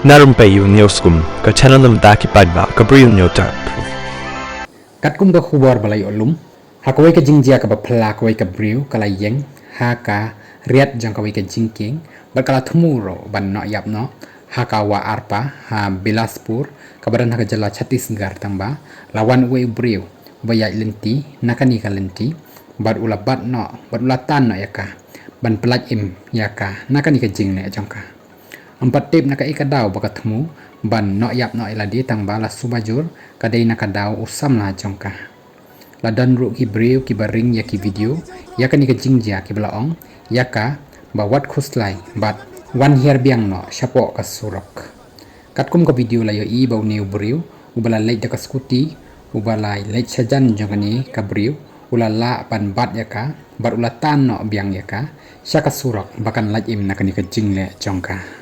Narum payu neoskum ka chananam daki padba ka briu neotarp. Kat kum ka khubor balay olum. Hakaway ka jingjia ka bapla kaway ka briu kalay yeng haka riat jang kaway ka jingking bakala thumuro ban no yap no hakawa arpa ha Bilaspur kabaran haka jala Chhattisgarh tangba lawan uwe briu bayai lenti nakani ka lenti bad ulabat no bad ulatan no yaka ban pelaj im yaka nakani ka jing ne jangka empat tip naka ikadaw baka thmu ban no yap no iladi tangba la subajur kadai naka daw usam la jangka la dan ru ki briu ki baring ya ki video yaka ni ka jingjia ki blaong yaka ba wat khuslai bat wan hier biang no shapo ka surok katkum ka video la yo i bau new briu ubala lej ka skuti ubala lej sajan jangani ka briu ulala pan bat yaka bar ulatan no biang yaka syaka surok bakan laj im nakani ka jingle jongka